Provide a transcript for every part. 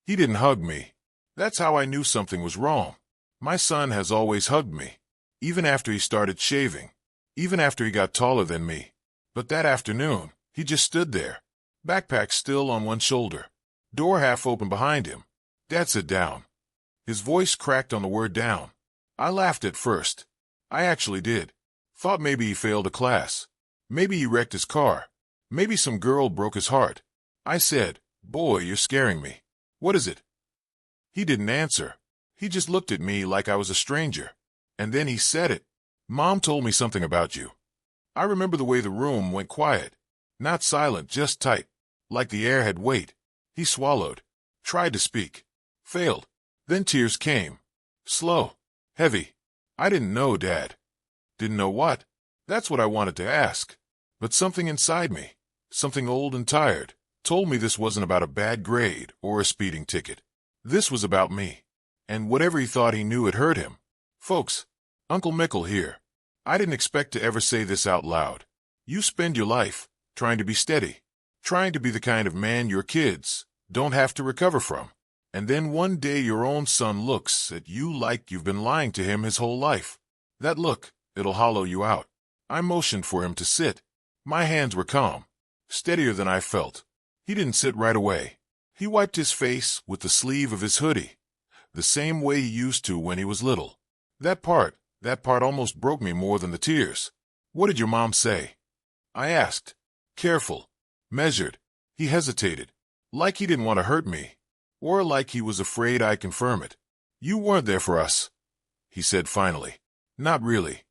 He didn't hug me. That's how I knew something was wrong. My son has always hugged me, even after he started shaving, even after he got taller than me. But that afternoon, he just stood there, backpack still on one shoulder, door half open behind him. Dad, sit down. His voice cracked on the word down. I laughed at first. I actually did. Thought maybe he failed a class. Maybe he wrecked his car. Maybe some girl broke his heart. I said, "Boy, you're scaring me. What is it?" He didn't answer. He just looked at me like I was a stranger. And then he said it. "Mom told me something about you." I remember the way the room went quiet. Not silent, just tight. Like the air had weight. He swallowed. Tried to speak. Failed. Then tears came. Slow. Heavy. I didn't know, Dad. Didn't know what? That's what I wanted to ask. But something inside me, something old and tired, told me this wasn't about a bad grade or a speeding ticket. This was about me. And whatever he thought he knew, it hurt him. Folks, Uncle Mickle here. I didn't expect to ever say this out loud. You spend your life trying to be steady, trying to be the kind of man your kids don't have to recover from. And then one day your own son looks at you like you've been lying to him his whole life. That look, it'll hollow you out. I motioned for him to sit. My hands were calm, steadier than I felt. He didn't sit right away. He wiped his face with the sleeve of his hoodie, the same way he used to when he was little. That part almost broke me more than the tears. "What did your mom say?" I asked. Careful, measured. He hesitated, like he didn't want to hurt me, or like he was afraid I'd confirm it. "You weren't there for us," he said finally. "Not really."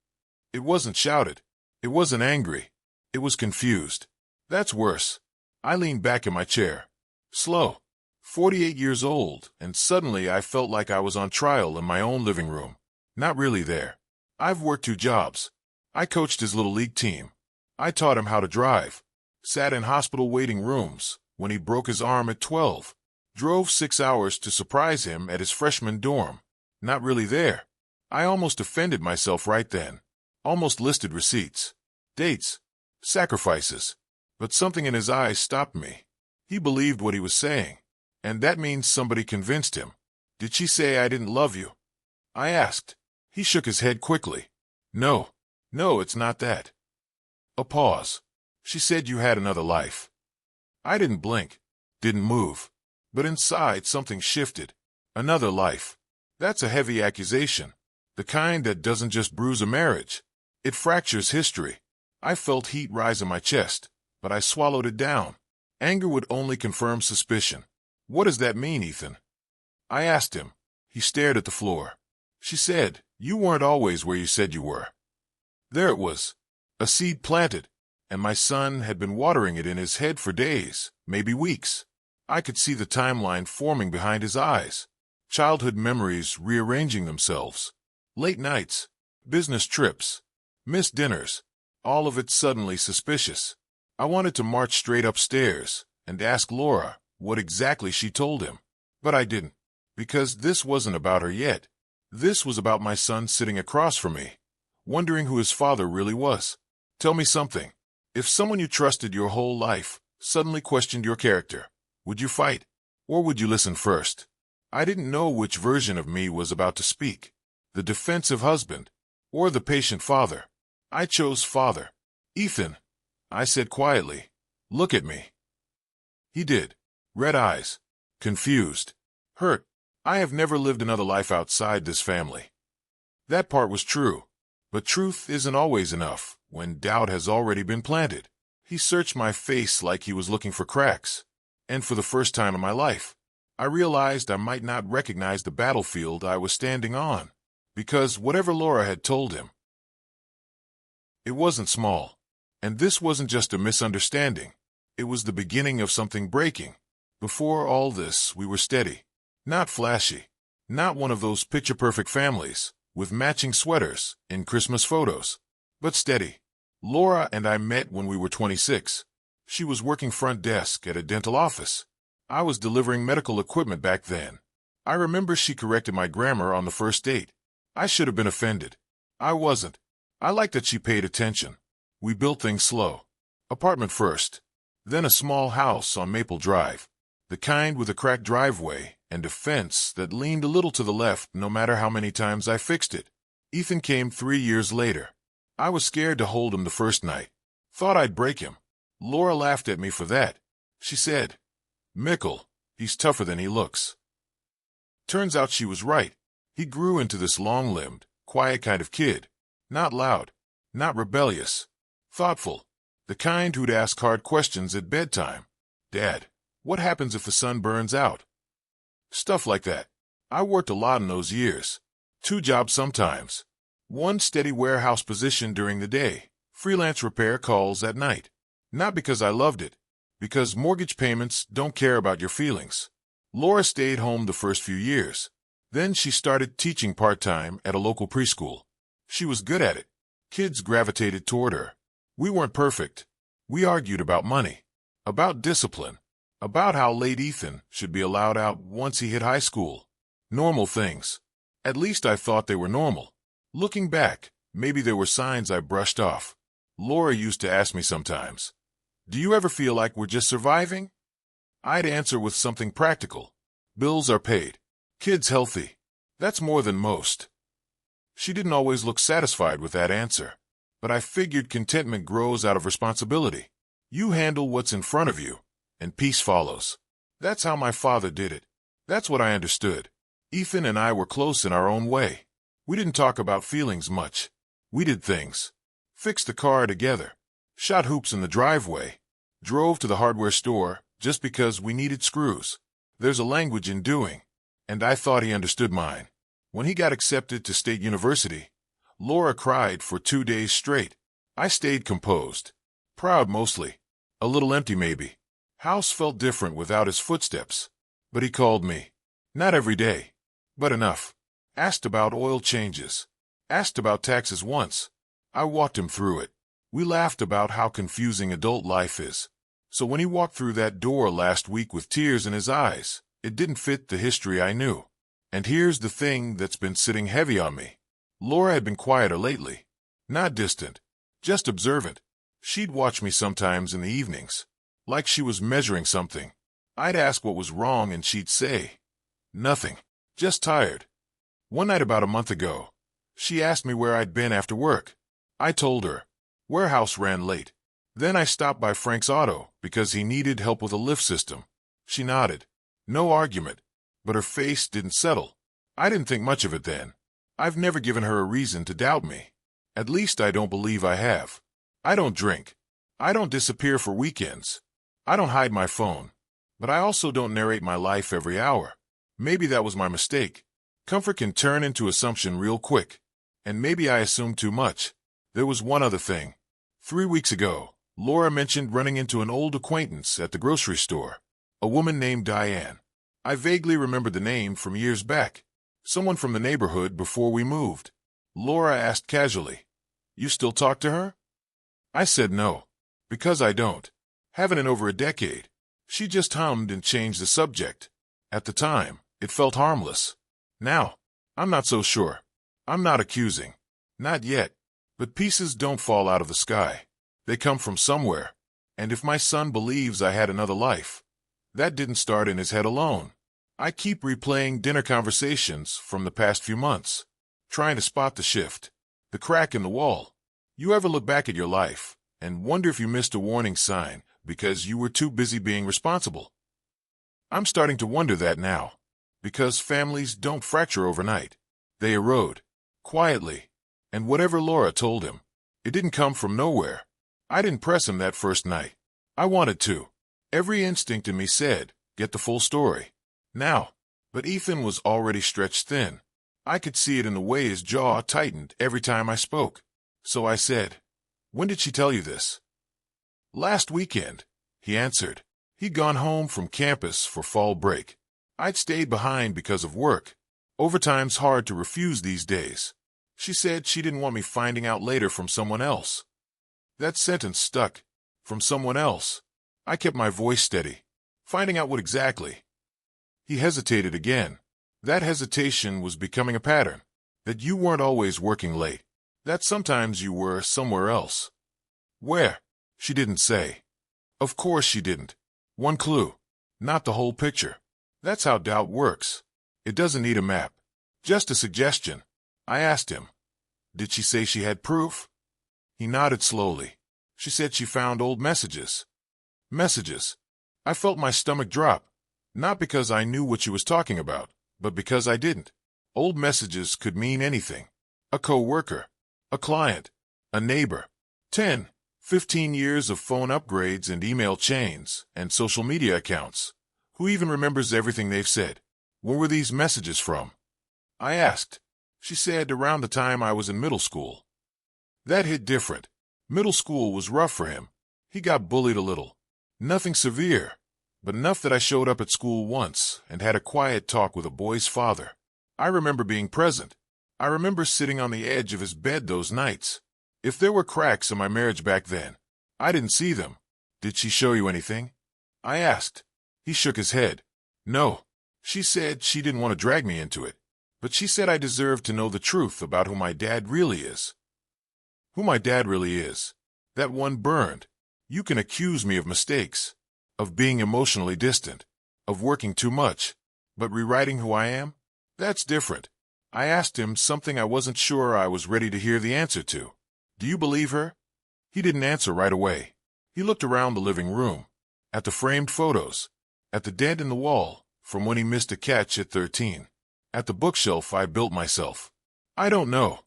It wasn't shouted. It wasn't angry. It was confused. That's worse. I leaned back in my chair. Slow. 48 years old, and suddenly I felt like I was on trial in my own living room. Not really there. I've worked 2 jobs. I coached his little league team. I taught him how to drive. Sat in hospital waiting rooms when he broke his arm at 12. Drove 6 hours to surprise him at his freshman dorm. Not really there. I almost offended myself right then. Almost listed receipts, dates, sacrifices. But something in his eyes stopped me. He believed what he was saying. And that means somebody convinced him. "Did she say I didn't love you?" I asked. He shook his head quickly. No, it's not that." A pause. "She said you had another life." I didn't blink, didn't move. But inside something shifted. Another life. That's a heavy accusation. The kind that doesn't just bruise a marriage. It fractures history. I felt heat rise in my chest, but I swallowed it down. Anger would only confirm suspicion. "What does that mean, Ethan?" I asked him. He stared at the floor. "She said, you weren't always where you said you were." There it was. A seed planted, and my son had been watering it in his head for days, maybe weeks. I could see the timeline forming behind his eyes. Childhood memories rearranging themselves. Late nights, business trips, missed dinners, all of it suddenly suspicious. I wanted to march straight upstairs and ask Laura what exactly she told him. But I didn't, because this wasn't about her yet. This was about my son sitting across from me, wondering who his father really was. Tell me something. If someone you trusted your whole life suddenly questioned your character, would you fight? Or would you listen first? I didn't know which version of me was about to speak. The defensive husband, or the patient father. I chose father. "Ethan," I said quietly, "look at me." He did. Red eyes. Confused. Hurt. I have never lived another life outside this family. That part was true. But truth isn't always enough when doubt has already been planted. He searched my face like he was looking for cracks. And for the first time in my life, I realized I might not recognize the battlefield I was standing on. Because whatever Laura had told him, it wasn't small. And this wasn't just a misunderstanding. It was the beginning of something breaking. Before all this, we were steady. Not flashy. Not one of those picture-perfect families with matching sweaters in Christmas photos. But steady. Laura and I met when we were 26. She was working front desk at a dental office. I was delivering medical equipment back then. I remember she corrected my grammar on the first date. I should have been offended. I wasn't. I liked that she paid attention. We built things slow. Apartment first. Then a small house on Maple Drive. The kind with a cracked driveway and a fence that leaned a little to the left no matter how many times I fixed it. Ethan came 3 years later. I was scared to hold him the first night. Thought I'd break him. Laura laughed at me for that. She said, "Mickle, he's tougher than he looks." Turns out she was right. He grew into this long-limbed, quiet kind of kid. Not loud, not rebellious, thoughtful, the kind who'd ask hard questions at bedtime. "Dad, what happens if the sun burns out?" Stuff like that. I worked a lot in those years. 2 jobs sometimes. 1 steady warehouse position during the day, freelance repair calls at night. Not because I loved it, because mortgage payments don't care about your feelings. Laura stayed home the first few years. Then she started teaching part-time at a local preschool. She was good at it. Kids gravitated toward her. We weren't perfect. We argued about money, about discipline, about how late Ethan should be allowed out once he hit high school. Normal things. At least I thought they were normal. Looking back, maybe there were signs I brushed off. Laura used to ask me sometimes, "Do you ever feel like we're just surviving?" I'd answer with something practical. Bills are paid. Kids healthy. That's more than most. She didn't always look satisfied with that answer, but I figured contentment grows out of responsibility. You handle what's in front of you, and peace follows. That's how my father did it. That's what I understood. Ethan and I were close in our own way. We didn't talk about feelings much. We did things. Fixed the car together. Shot hoops in the driveway. Drove to the hardware store just because we needed screws. There's a language in doing, and I thought he understood mine. When he got accepted to State University, Laura cried for 2 days straight. I stayed composed. Proud mostly. A little empty maybe. House felt different without his footsteps. But he called me. Not every day, but enough. Asked about oil changes. Asked about taxes once. I walked him through it. We laughed about how confusing adult life is. So when he walked through that door last week with tears in his eyes, it didn't fit the history I knew. And here's the thing that's been sitting heavy on me. Laura had been quieter lately. Not distant, just observant. She'd watch me sometimes in the evenings, like she was measuring something. I'd ask what was wrong and she'd say, "Nothing, just tired." One night about a month ago, she asked me where I'd been after work. I told her. Warehouse ran late. Then I stopped by Frank's auto because he needed help with a lift system. She nodded. No argument, but her face didn't settle. I didn't think much of it then. I've never given her a reason to doubt me. At least I don't believe I have. I don't drink. I don't disappear for weekends. I don't hide my phone. But I also don't narrate my life every hour. Maybe that was my mistake. Comfort can turn into assumption real quick. And maybe I assumed too much. There was one other thing. 3 weeks ago, Laura mentioned running into an old acquaintance at the grocery store. A woman named Diane. I vaguely remembered the name from years back. Someone from the neighborhood before we moved. Laura asked casually, "You still talk to her?" I said no, because I don't. Haven't in over a decade. She just hummed and changed the subject. At the time, it felt harmless. Now, I'm not so sure. I'm not accusing. Not yet. But pieces don't fall out of the sky. They come from somewhere. And if my son believes I had another life, that didn't start in his head alone. I keep replaying dinner conversations from the past few months, trying to spot the shift, the crack in the wall. You ever look back at your life and wonder if you missed a warning sign because you were too busy being responsible? I'm starting to wonder that now, because families don't fracture overnight. They erode, quietly. And whatever Laura told him, it didn't come from nowhere. I didn't press him that first night. I wanted to. Every instinct in me said, get the full story. Now. But Ethan was already stretched thin. I could see it in the way his jaw tightened every time I spoke. So I said, "When did she tell you this?" "Last weekend," he answered. He'd gone home from campus for fall break. I'd stayed behind because of work. Overtime's hard to refuse these days. She said she didn't want me finding out later from someone else. That sentence stuck. From someone else. I kept my voice steady. Finding out what exactly? He hesitated again. That hesitation was becoming a pattern. That you weren't always working late. That sometimes you were somewhere else. Where? She didn't say. Of course she didn't. One clue. Not the whole picture. That's how doubt works. It doesn't need a map. Just a suggestion. I asked him. Did she say she had proof? He nodded slowly. She said she found old messages. Messages. I felt my stomach drop. Not because I knew what she was talking about, but because I didn't. Old messages could mean anything. A co-worker, a client, a neighbor. 10, 15 years of phone upgrades and email chains and social media accounts. Who even remembers everything they've said? Where were these messages from? I asked. She said around the time I was in middle school. That hit different. Middle school was rough for him. He got bullied a little. Nothing severe, but enough that I showed up at school once and had a quiet talk with a boy's father. I remember being present. I remember sitting on the edge of his bed those nights. If there were cracks in my marriage back then, I didn't see them. Did she show you anything? I asked. He shook his head. No. She said she didn't want to drag me into it, but she said I deserved to know the truth about who my dad really is. Who my dad really is. That one burned. You can accuse me of mistakes, of being emotionally distant, of working too much, but rewriting who I am? That's different. I asked him something I wasn't sure I was ready to hear the answer to. Do you believe her? He didn't answer right away. He looked around the living room, at the framed photos, at the dent in the wall from when he missed a catch at 13, at the bookshelf I built myself. I don't know,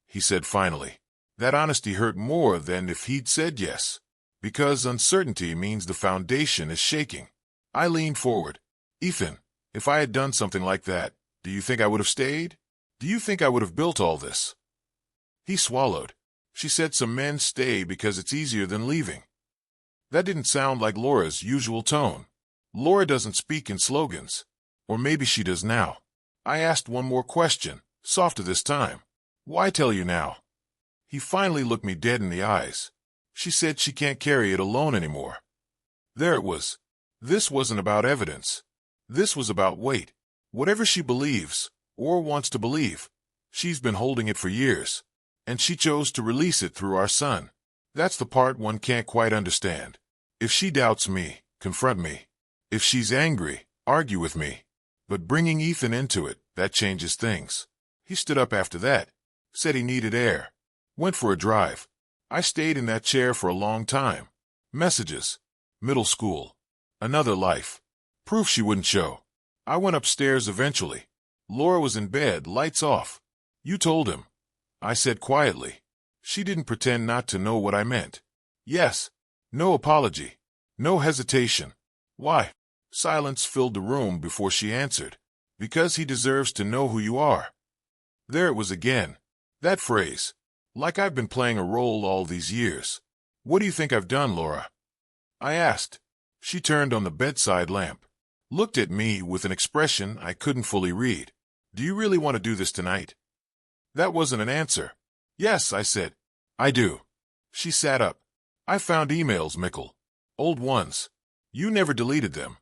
he said finally. That honesty hurt more than if he'd said yes, because uncertainty means the foundation is shaking. I leaned forward. Ethan, if I had done something like that, do you think I would have stayed? Do you think I would have built all this? He swallowed. She said some men stay because it's easier than leaving. That didn't sound like Laura's usual tone. Laura doesn't speak in slogans. Or maybe she does now. I asked one more question, softer this time. Why tell you now? He finally looked me dead in the eyes. She said she can't carry it alone anymore. There it was. This wasn't about evidence. This was about weight. Whatever she believes, or wants to believe, she's been holding it for years. And she chose to release it through our son. That's the part one can't quite understand. If she doubts me, confront me. If she's angry, argue with me. But bringing Ethan into it, that changes things. He stood up after that, said he needed air, went for a drive. I stayed in that chair for a long time. Messages. Middle school. Another life. Proof she wouldn't show. I went upstairs eventually. Laura was in bed, lights off. You told him. I said quietly. She didn't pretend not to know what I meant. Yes. No apology. No hesitation. Why? Silence filled the room before she answered. Because he deserves to know who you are. There it was again. That phrase. Like I've been playing a role all these years. What do you think I've done, Laura? I asked. She turned on the bedside lamp. Looked at me with an expression I couldn't fully read. Do you really want to do this tonight? That wasn't an answer. Yes, I said. I do. She sat up. I found emails, Mickle. Old ones. You never deleted them.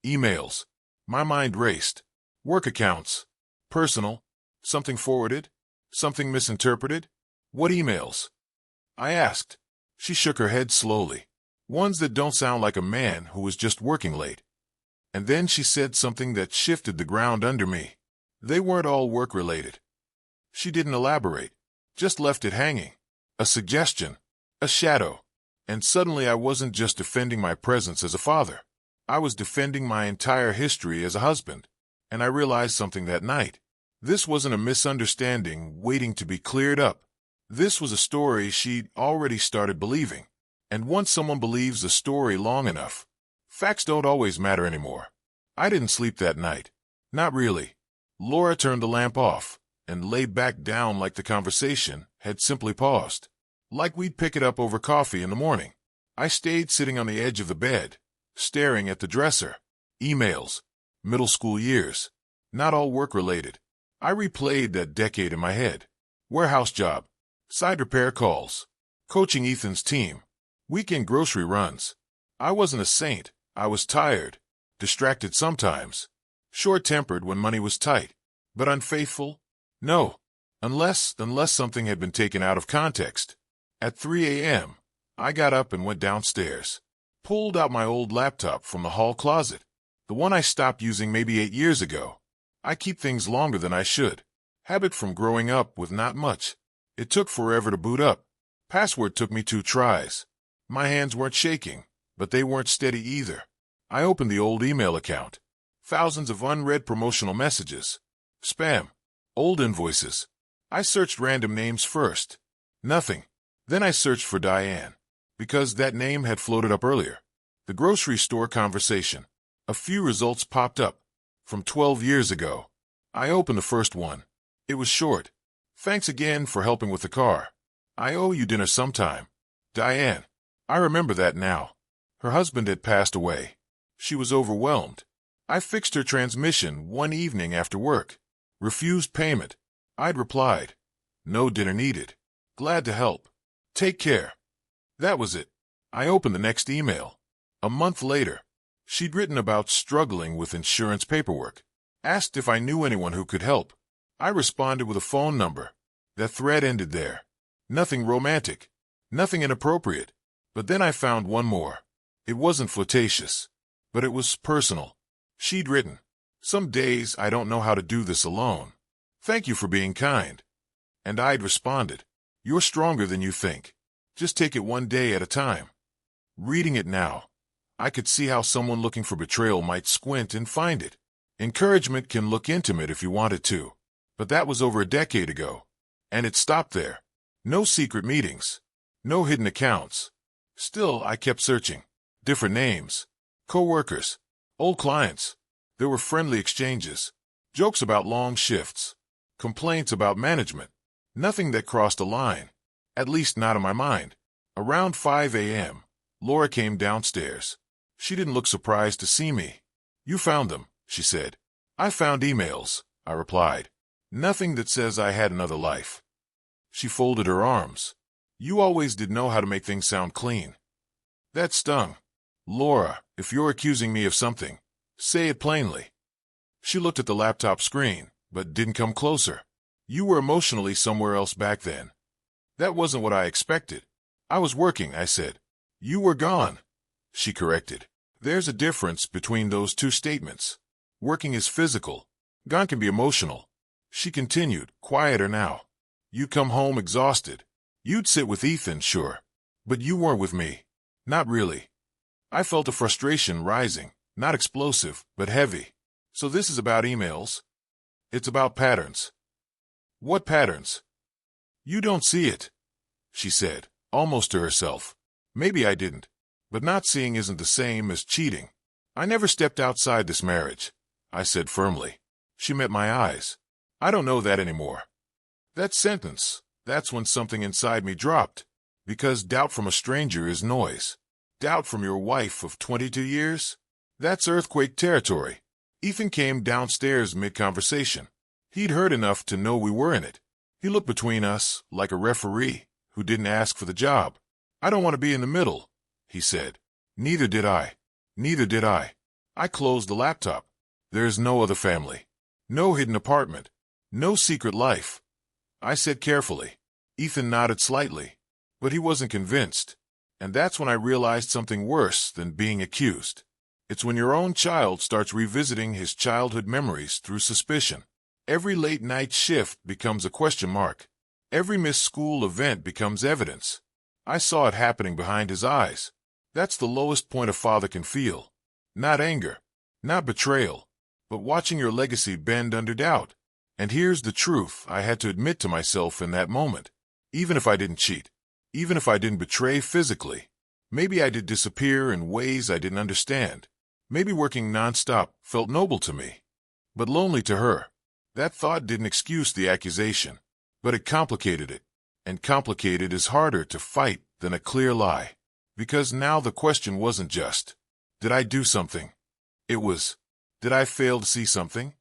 Emails. My mind raced. Work accounts. Personal. Something forwarded. Something misinterpreted. What emails? I asked. She shook her head slowly. Ones that don't sound like a man who was just working late. And then she said something that shifted the ground under me. They weren't all work-related. She didn't elaborate, just left it hanging. A suggestion, a shadow. And suddenly I wasn't just defending my presence as a father. I was defending my entire history as a husband. And I realized something that night. This wasn't a misunderstanding waiting to be cleared up. This was a story she'd already started believing. And once someone believes a story long enough, facts don't always matter anymore. I didn't sleep that night. Not really. Laura turned the lamp off and lay back down like the conversation had simply paused. Like we'd pick it up over coffee in the morning. I stayed sitting on the edge of the bed, staring at the dresser. Emails. Middle school years. Not all work-related. I replayed that decade in my head. Warehouse job. Side repair calls. Coaching Ethan's team. Weekend grocery runs. I wasn't a saint. I was tired. Distracted sometimes. Short-tempered when money was tight. But unfaithful? No. Unless something had been taken out of context. At 3 a.m., I got up and went downstairs. Pulled out my old laptop from the hall closet. The one I stopped using maybe 8 years ago. I keep things longer than I should. Habit from growing up with not much. It took forever to boot up. Password took me 2 tries. My hands weren't shaking, but they weren't steady either. I opened the old email account. Thousands of unread promotional messages. Spam. Old invoices. I searched random names first. Nothing. Then I searched for Diane, because that name had floated up earlier. The grocery store conversation. A few results popped up. From 12 years ago. I opened the first one. It was short. Thanks again for helping with the car. I owe you dinner sometime. Diane. I remember that now. Her husband had passed away. She was overwhelmed. I fixed her transmission one evening after work. Refused payment. I'd replied, no dinner needed. Glad to help. Take care. That was it. I opened the next email. A month later. She'd written about struggling with insurance paperwork. Asked if I knew anyone who could help. I responded with a phone number. The thread ended there. Nothing romantic. Nothing inappropriate. But then I found one more. It wasn't flirtatious. But it was personal. She'd written, some days I don't know how to do this alone. Thank you for being kind. And I'd responded, you're stronger than you think. Just take it one day at a time. Reading it now, I could see how someone looking for betrayal might squint and find it. Encouragement can look intimate if you want it to. But that was over a decade ago. And it stopped there. No secret meetings. No hidden accounts. Still, I kept searching. Different names. Co-workers. Old clients. There were friendly exchanges. Jokes about long shifts. Complaints about management. Nothing that crossed a line. At least not in my mind. Around 5 a.m., Laura came downstairs. She didn't look surprised to see me. You found them, she said. I found emails, I replied. Nothing that says I had another life. She folded her arms. You always did know how to make things sound clean. That stung. Laura, if you're accusing me of something, say it plainly. She looked at the laptop screen, but didn't come closer. You were emotionally somewhere else back then. That wasn't what I expected. I was working, I said. You were gone, she corrected. There's a difference between those two statements. Working is physical. Gone can be emotional. She continued, quieter now. You'd come home exhausted. You'd sit with Ethan, sure. But you weren't with me. Not really. I felt a frustration rising, not explosive, but heavy. So this is about emails? It's about patterns. What patterns? You don't see it, she said, almost to herself. Maybe I didn't. But not seeing isn't the same as cheating. I never stepped outside this marriage, I said firmly. She met my eyes. I don't know that anymore. That sentence, that's when something inside me dropped. Because doubt from a stranger is noise. Doubt from your wife of 22 years? That's earthquake territory. Ethan came downstairs mid-conversation. He'd heard enough to know we were in it. He looked between us like a referee who didn't ask for the job. I don't want to be in the middle, he said. Neither did I. Neither did I. I closed the laptop. There's no other family. No hidden apartment. No secret life. I said carefully. Ethan nodded slightly, but he wasn't convinced. And that's when I realized something worse than being accused. It's when your own child starts revisiting his childhood memories through suspicion. Every late-night shift becomes a question mark. Every missed school event becomes evidence. I saw it happening behind his eyes. That's the lowest point a father can feel. Not anger, not betrayal, but watching your legacy bend under doubt. And here's the truth I had to admit to myself in that moment. Even if I didn't cheat, even if I didn't betray physically, maybe I did disappear in ways I didn't understand. Maybe working nonstop felt noble to me, but lonely to her. That thought didn't excuse the accusation, but it complicated it. And complicated is harder to fight than a clear lie. Because now the question wasn't just, did I do something? It was, did I fail to see something?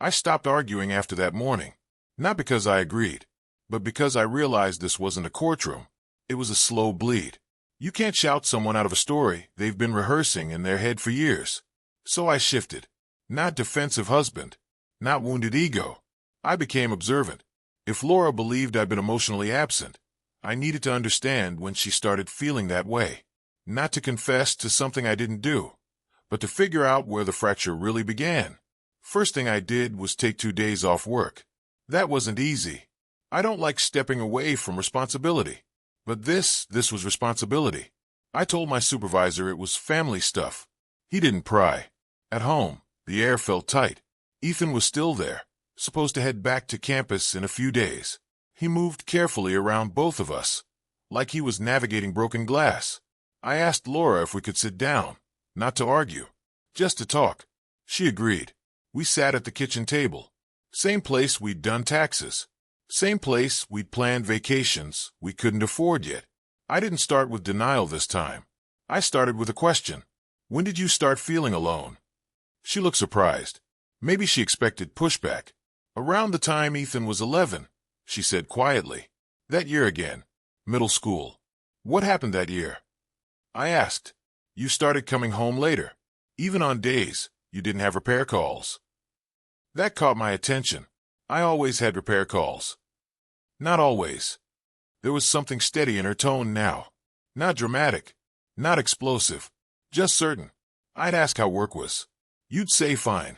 I stopped arguing after that morning. Not because I agreed, but because I realized this wasn't a courtroom. It was a slow bleed. You can't shout someone out of a story they've been rehearsing in their head for years. So I shifted. Not defensive husband. Not wounded ego. I became observant. If Laura believed I'd been emotionally absent, I needed to understand when she started feeling that way. Not to confess to something I didn't do, But to figure out where the fracture really began, first thing I did was take 2 days off work. That wasn't easy. I don't like stepping away from responsibility. But this was responsibility. I told my supervisor it was family stuff. He didn't pry. At home, the air felt tight. Ethan was still there, supposed to head back to campus in a few days. He moved carefully around both of us, like he was navigating broken glass. I asked Laura if we could sit down, not to argue, just to talk. She agreed. We sat at the kitchen table. Same place we'd done taxes. Same place we'd planned vacations we couldn't afford yet. I didn't start with denial this time. I started with a question. When did you start feeling alone? She looked surprised. Maybe she expected pushback. Around the time Ethan was 11, she said quietly. That year again. Middle school. What happened that year? I asked. You started coming home later. Even on days you didn't have repair calls. That caught my attention. I always had repair calls. Not always. There was something steady in her tone now. Not dramatic. Not explosive. Just certain. I'd ask how work was. You'd say fine.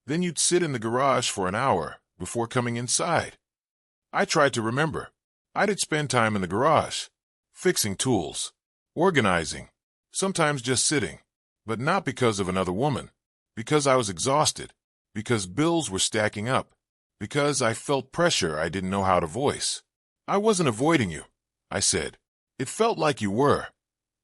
Then you'd sit in the garage for an hour before coming inside. I tried to remember. I'd spend time in the garage, fixing tools, organizing, sometimes just sitting, but not because of another woman, because I was exhausted, because bills were stacking up, because I felt pressure I didn't know how to voice. I wasn't avoiding you, I said. It felt like you were,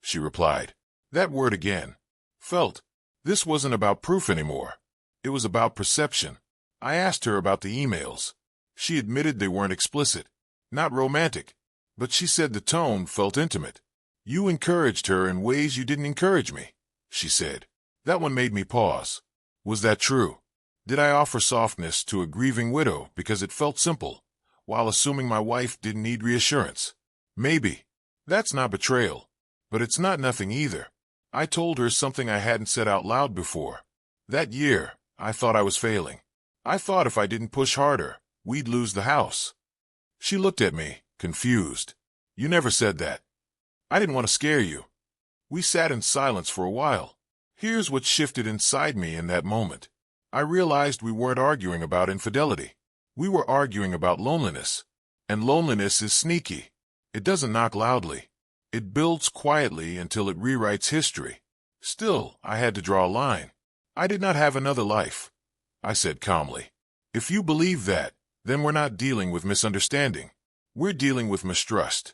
she replied. That word again. Felt. This wasn't about proof anymore. It was about perception. I asked her about the emails. She admitted they weren't explicit, not romantic, but she said the tone felt intimate. You encouraged her in ways you didn't encourage me, she said. That one made me pause. Was that true? Did I offer softness to a grieving widow because it felt simple, while assuming my wife didn't need reassurance? Maybe. That's not betrayal, but it's not nothing either. I told her something I hadn't said out loud before. That year, I thought I was failing. I thought if I didn't push harder, we'd lose the house. She looked at me, confused. You never said that. I didn't want to scare you. We sat in silence for a while. Here's what shifted inside me in that moment. I realized we weren't arguing about infidelity. We were arguing about loneliness. And loneliness is sneaky. It doesn't knock loudly. It builds quietly until it rewrites history. Still, I had to draw a line. I did not have another life, I said calmly. If you believe that, then we're not dealing with misunderstanding. We're dealing with mistrust.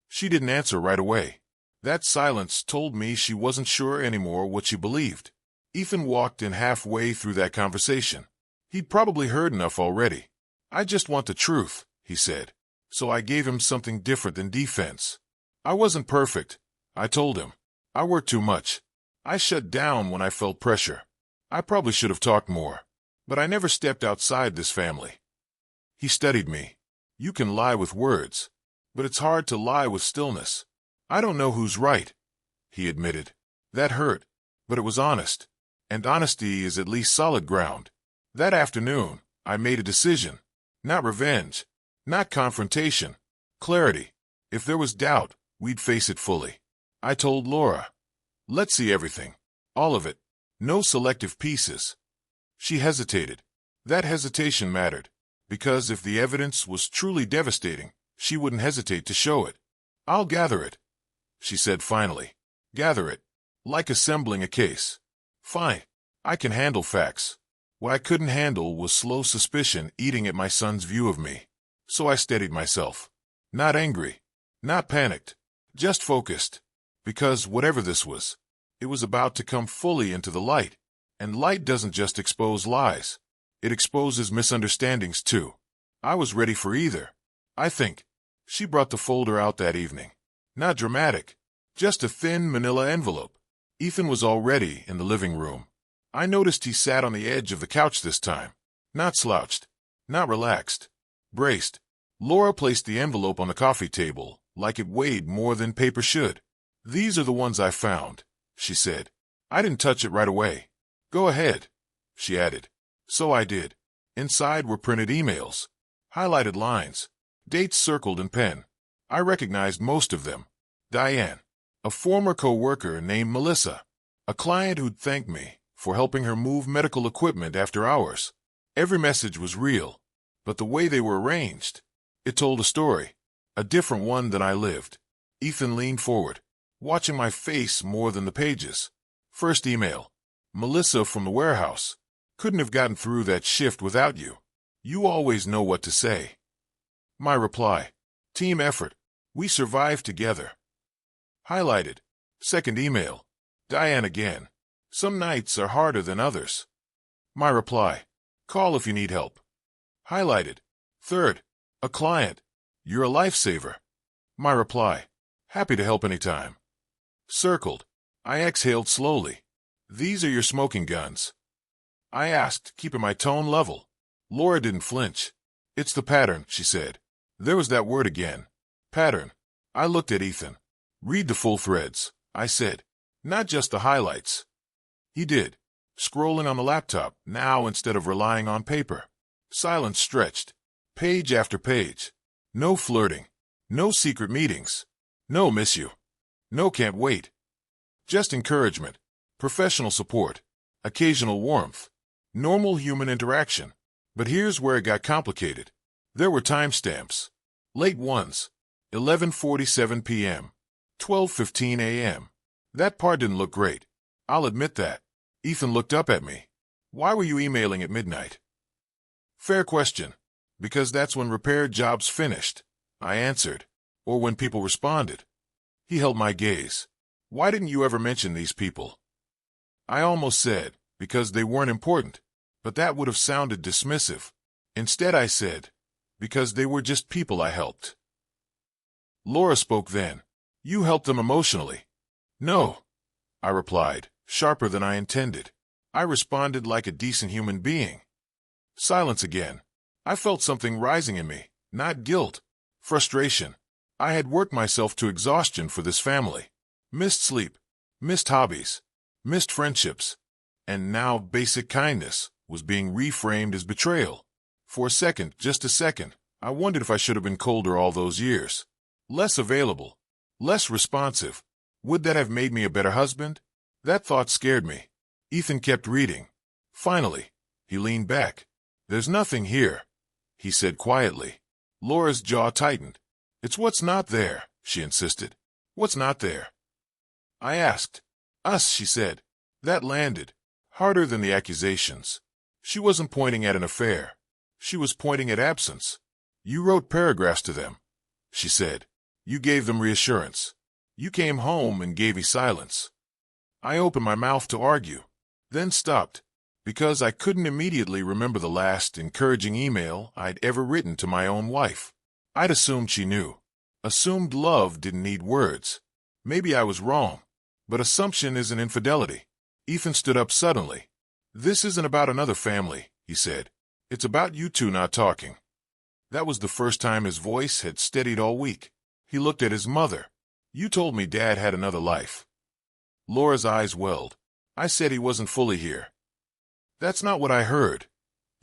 She didn't answer right away. That silence told me she wasn't sure anymore what she believed. Ethan walked in halfway through that conversation. He'd probably heard enough already. I just want the truth, he said. So I gave him something different than defense. I wasn't perfect, I told him. I worked too much. I shut down when I felt pressure. I probably should have talked more. But I never stepped outside this family. He studied me. You can lie with words, but it's hard to lie with stillness. I don't know who's right, he admitted. That hurt, but it was honest. And honesty is at least solid ground. That afternoon, I made a decision. Not revenge. Not confrontation. Clarity. If there was doubt, we'd face it fully. I told Laura. Let's see everything. All of it. No selective pieces. She hesitated. That hesitation mattered, because if the evidence was truly devastating, she wouldn't hesitate to show it. I'll gather it, she said finally. Gather it. Like assembling a case. Fine. I can handle facts. What I couldn't handle was slow suspicion eating at my son's view of me. So I steadied myself. Not angry. Not panicked. Just focused. Because whatever this was, it was about to come fully into the light. And light doesn't just expose lies. It exposes misunderstandings too. I was ready for either. I think. She brought the folder out that evening. Not dramatic. Just a thin manila envelope. Ethan was already in the living room. I noticed he sat on the edge of the couch this time. Not slouched. Not relaxed. Braced. Laura placed the envelope on the coffee table, like it weighed more than paper should. These are the ones I found, she said. I didn't touch it right away. Go ahead, she added. So I did. Inside were printed emails, highlighted lines, dates circled in pen. I recognized most of them. Diane. A former co-worker named Melissa. A client who'd thank me for helping her move medical equipment after hours. Every message was real, but the way they were arranged, it told a story, a different one than I lived. Ethan leaned forward, watching my face more than the pages. First email. Melissa from the warehouse. Couldn't have gotten through that shift without you. You always know what to say. My reply. Team effort. We survived together. Highlighted. Second email. Diane again. Some nights are harder than others. My reply. Call if you need help. Highlighted. Third. A client. You're a lifesaver. My reply. Happy to help anytime. Circled. I exhaled slowly. These are your smoking guns. I asked, keeping my tone level. Laura didn't flinch. It's the pattern, she said. There was that word again. Pattern. I looked at Ethan. Read the full threads, I said. Not just the highlights. He did. Scrolling on the laptop, now instead of relying on paper. Silence stretched. Page after page. No flirting. No secret meetings. No miss you. No can't wait. Just encouragement. Professional support. Occasional warmth. Normal human interaction. But here's where it got complicated. There were timestamps. Late ones. 11:47 p.m. 12:15 a.m. That part didn't look great. I'll admit that. Ethan looked up at me. Why were you emailing at midnight? Fair question. Because that's when repair jobs finished, I answered. Or when people responded. He held my gaze. Why didn't you ever mention these people? I almost said, because they weren't important, but that would have sounded dismissive. Instead I said, because they were just people I helped. Laura spoke then. You helped them emotionally. No, I replied, sharper than I intended. I responded like a decent human being. Silence again. I felt something rising in me, not guilt, frustration. I had worked myself to exhaustion for this family. Missed sleep, missed hobbies, missed friendships, and now basic kindness was being reframed as betrayal. For a second, just a second, I wondered if I should have been colder all those years. Less available, less responsive. Would that have made me a better husband? That thought scared me. Ethan kept reading. Finally, he leaned back. There's nothing here, he said quietly. Laura's jaw tightened. It's what's not there, she insisted. What's not there? I asked. Us, she said. That landed. Harder than the accusations. She wasn't pointing at an affair. She was pointing at absence. You wrote paragraphs to them, she said. You gave them reassurance. You came home and gave me silence. I opened my mouth to argue, then stopped, because I couldn't immediately remember the last encouraging email I'd ever written to my own wife. I'd assumed she knew. Assumed love didn't need words. Maybe I was wrong, but assumption isn't infidelity. Ethan stood up suddenly. This isn't about another family, he said. It's about you two not talking. That was the first time his voice had steadied all week. He looked at his mother. You told me Dad had another life. Laura's eyes welled. I said he wasn't fully here. That's not what I heard,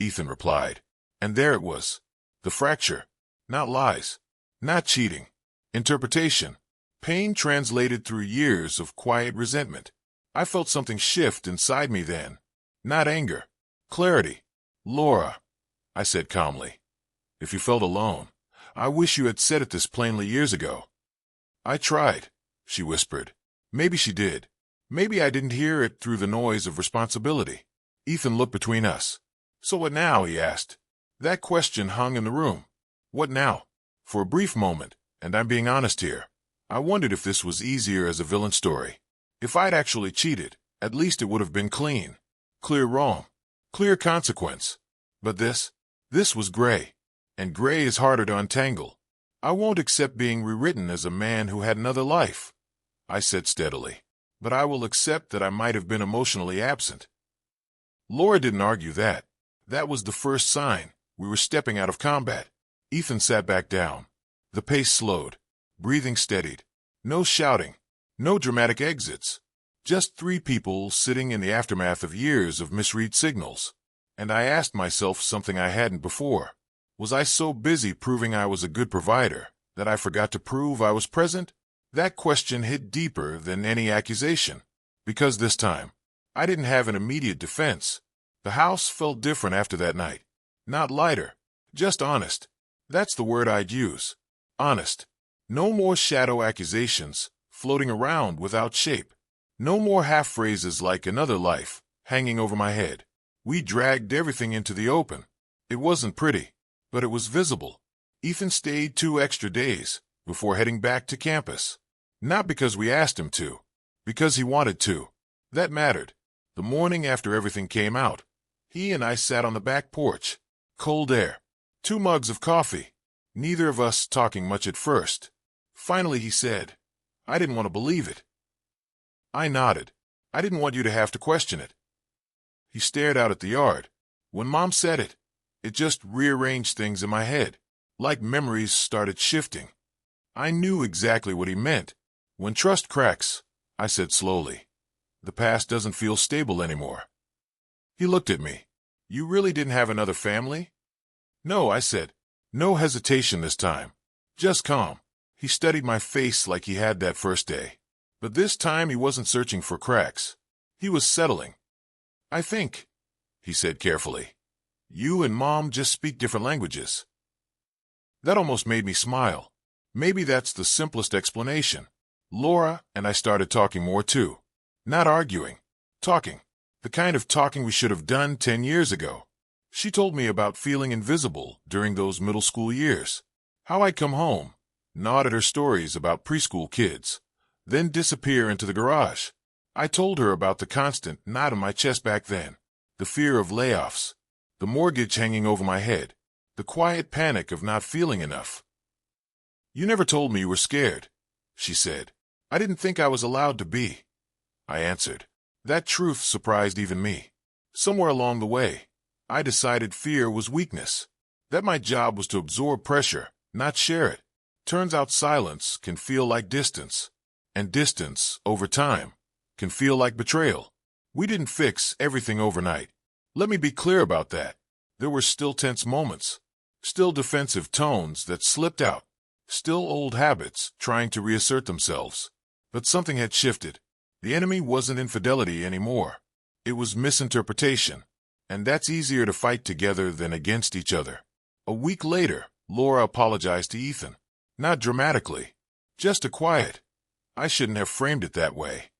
Ethan replied. And there it was. The fracture. Not lies. Not cheating. Interpretation. Pain translated through years of quiet resentment. I felt something shift inside me then. Not anger. Clarity. Laura, I said calmly. If you felt alone, I wish you had said it this plainly years ago. I tried, she whispered. Maybe she did. Maybe I didn't hear it through the noise of responsibility. Ethan looked between us. So what now, he asked. That question hung in the room. What now? For a brief moment, and I'm being honest here, I wondered if this was easier as a villain story. If I'd actually cheated, at least it would have been clean. Clear wrong. Clear consequence. But this was gray. And gray is harder to untangle. I won't accept being rewritten as a man who had another life, I said steadily. But I will accept that I might have been emotionally absent. Laura didn't argue that. That was the first sign. We were stepping out of combat. Ethan sat back down. The pace slowed. Breathing steadied. No shouting. No dramatic exits. Just three people sitting in the aftermath of years of misread signals. And I asked myself something I hadn't before. Was I so busy proving I was a good provider that I forgot to prove I was present? That question hit deeper than any accusation. Because this time, I didn't have an immediate defense. The house felt different after that night. Not lighter, just honest. That's the word I'd use. Honest. No more shadow accusations floating around without shape. No more half phrases like another life hanging over my head. We dragged everything into the open. It wasn't pretty, but it was visible. Ethan stayed 2 extra days before heading back to campus. Not because we asked him to, because he wanted to. That mattered. The morning after everything came out, he and I sat on the back porch. Cold air. 2 mugs of coffee. Neither of us talking much at first. Finally he said, "I didn't want to believe it." I nodded. "I didn't want you to have to question it." He stared out at the yard. When Mom said it, it just rearranged things in my head, like memories started shifting. I knew exactly what he meant. When trust cracks, I said slowly, the past doesn't feel stable anymore. He looked at me. "You really didn't have another family?" "No," I said. No hesitation this time. Just calm. He studied my face like he had that first day. But this time he wasn't searching for cracks. He was settling. "I think," he said carefully, "you and Mom just speak different languages." That almost made me smile. Maybe that's the simplest explanation. Laura and I started talking more too. Not arguing. Talking. The kind of talking we should have done 10 years ago. She told me about feeling invisible during those middle school years. How I'd come home, nod at her stories about preschool kids, then disappear into the garage. I told her about the constant knot in my chest back then, the fear of layoffs, the mortgage hanging over my head, the quiet panic of not feeling enough. "You never told me you were scared," she said. "I didn't think I was allowed to be," I answered. That truth surprised even me. Somewhere along the way, I decided fear was weakness, that my job was to absorb pressure, not share it. Turns out silence can feel like distance, and distance, over time, can feel like betrayal. We didn't fix everything overnight. Let me be clear about that. There were still tense moments, still defensive tones that slipped out, still old habits trying to reassert themselves. But something had shifted. The enemy wasn't infidelity anymore. It was misinterpretation. And that's easier to fight together than against each other. A week later, Laura apologized to Ethan. Not dramatically. Just a quiet, "I shouldn't have framed it that way."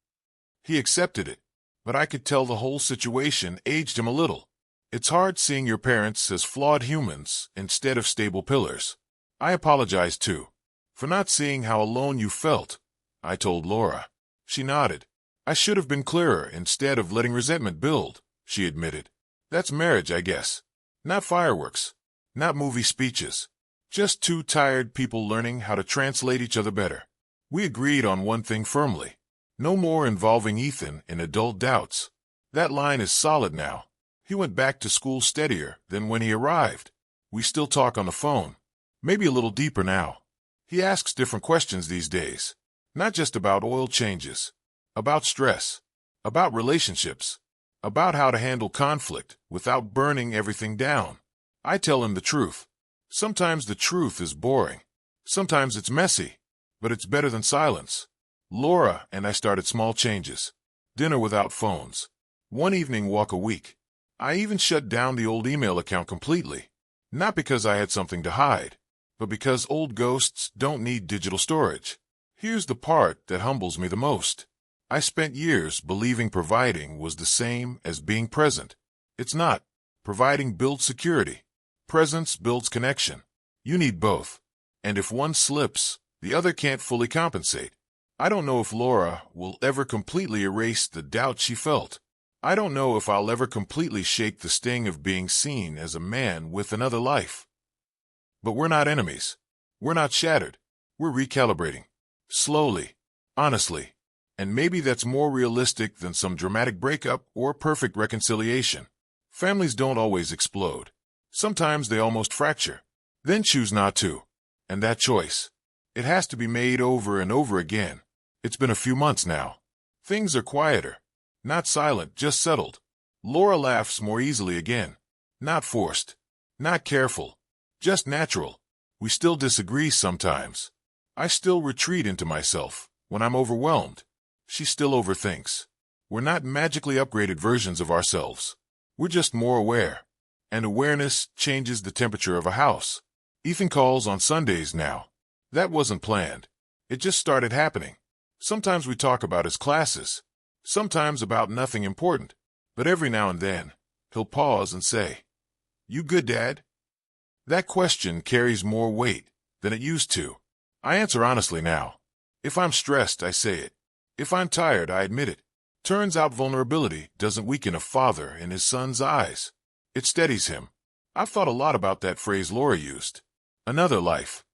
He accepted it, but I could tell the whole situation aged him a little. It's hard seeing your parents as flawed humans instead of stable pillars. I apologized too, for not seeing how alone you felt, I told Laura. She nodded. "I should have been clearer instead of letting resentment build," she admitted. "That's marriage, I guess. Not fireworks. Not movie speeches. Just 2 tired people learning how to translate each other better." We agreed on one thing firmly. No more involving Ethan in adult doubts. That line is solid now. He went back to school steadier than when he arrived. We still talk on the phone. Maybe a little deeper now. He asks different questions these days. Not just about oil changes. About stress. About relationships. About how to handle conflict without burning everything down. I tell him the truth. Sometimes the truth is boring. Sometimes it's messy. But it's better than silence. Laura and I started small changes. Dinner without phones. 1 evening walk a week. I even shut down the old email account completely. Not because I had something to hide, but because old ghosts don't need digital storage. Here's the part that humbles me the most. I spent years believing providing was the same as being present. It's not. Providing builds security. Presence builds connection. You need both. And if one slips, the other can't fully compensate. I don't know if Laura will ever completely erase the doubt she felt. I don't know if I'll ever completely shake the sting of being seen as a man with another life. But we're not enemies. We're not shattered. We're recalibrating. Slowly. Honestly. And maybe that's more realistic than some dramatic breakup or perfect reconciliation. Families don't always explode. Sometimes they almost fracture. Then choose not to. And that choice, it has to be made over and over again. It's been a few months now. Things are quieter. Not silent, just settled. Laura laughs more easily again. Not forced. Not careful. Just natural. We still disagree sometimes. I still retreat into myself when I'm overwhelmed. She still overthinks. We're not magically upgraded versions of ourselves. We're just more aware. And awareness changes the temperature of a house. Ethan calls on Sundays now. That wasn't planned. It just started happening. Sometimes we talk about his classes. Sometimes about nothing important. But every now and then, he'll pause and say, "You good, Dad?" That question carries more weight than it used to. I answer honestly now. If I'm stressed, I say it. If I'm tired, I admit it. Turns out vulnerability doesn't weaken a father in his son's eyes. It steadies him. I've thought a lot about that phrase Laura used. Another life.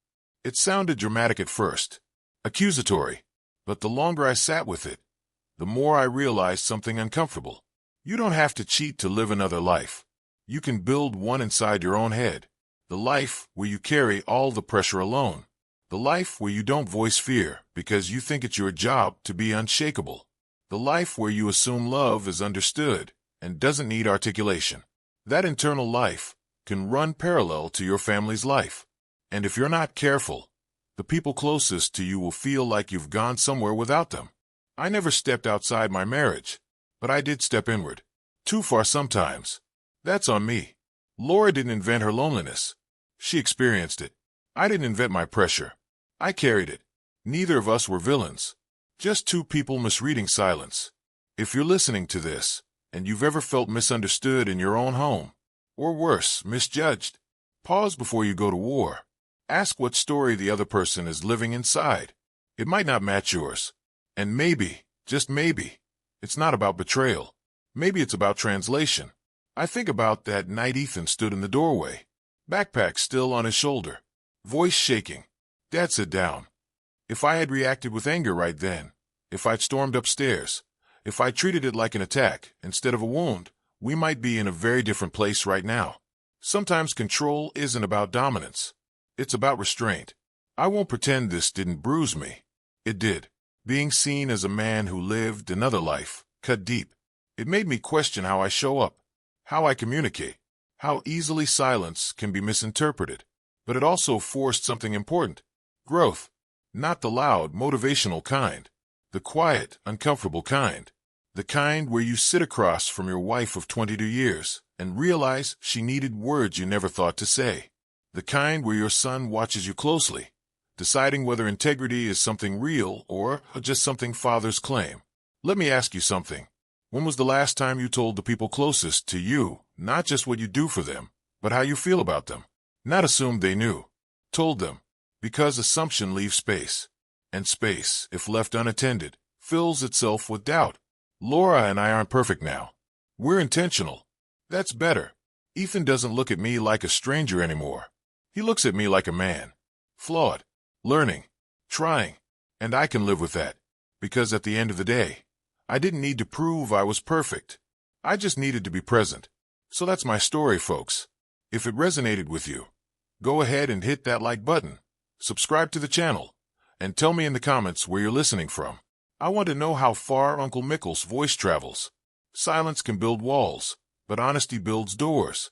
It sounded dramatic at first, accusatory, but the longer I sat with it, the more I realized something uncomfortable. You don't have to cheat to live another life. You can build one inside your own head. The life where you carry all the pressure alone. The life where you don't voice fear because you think it's your job to be unshakable. The life where you assume love is understood and doesn't need articulation. That internal life can run parallel to your family's life. And if you're not careful, the people closest to you will feel like you've gone somewhere without them. I never stepped outside my marriage, but I did step inward. Too far sometimes. That's on me. Laura didn't invent her loneliness. She experienced it. I didn't invent my pressure. I carried it. Neither of us were villains. Just two people misreading silence. If you're listening to this, and you've ever felt misunderstood in your own home, or worse, misjudged, pause before you go to war. Ask what story the other person is living inside. It might not match yours. And maybe, just maybe, it's not about betrayal. Maybe it's about translation. I think about that night Ethan stood in the doorway, backpack still on his shoulder, voice shaking. "Dad, sit down." If I had reacted with anger right then, if I'd stormed upstairs, if I treated it like an attack instead of a wound, we might be in a very different place right now. Sometimes control isn't about dominance. It's about restraint. I won't pretend this didn't bruise me. It did. Being seen as a man who lived another life cut deep. It made me question how I show up, how I communicate, how easily silence can be misinterpreted. But it also forced something important. Growth. Not the loud, motivational kind. The quiet, uncomfortable kind. The kind where you sit across from your wife of 22 years and realize she needed words you never thought to say. The kind where your son watches you closely, deciding whether integrity is something real or just something fathers claim. Let me ask you something. When was the last time you told the people closest to you, not just what you do for them, but how you feel about them? Not assumed they knew. Told them. Because assumption leaves space. And space, if left unattended, fills itself with doubt. Laura and I aren't perfect now. We're intentional. That's better. Ethan doesn't look at me like a stranger anymore. He looks at me like a man. Flawed. Learning. Trying. And I can live with that. Because at the end of the day, I didn't need to prove I was perfect. I just needed to be present. So that's my story, folks. If it resonated with you, go ahead and hit that like button. Subscribe to the channel. And tell me in the comments where you're listening from. I want to know how far Uncle Mickle's voice travels. Silence can build walls, but honesty builds doors.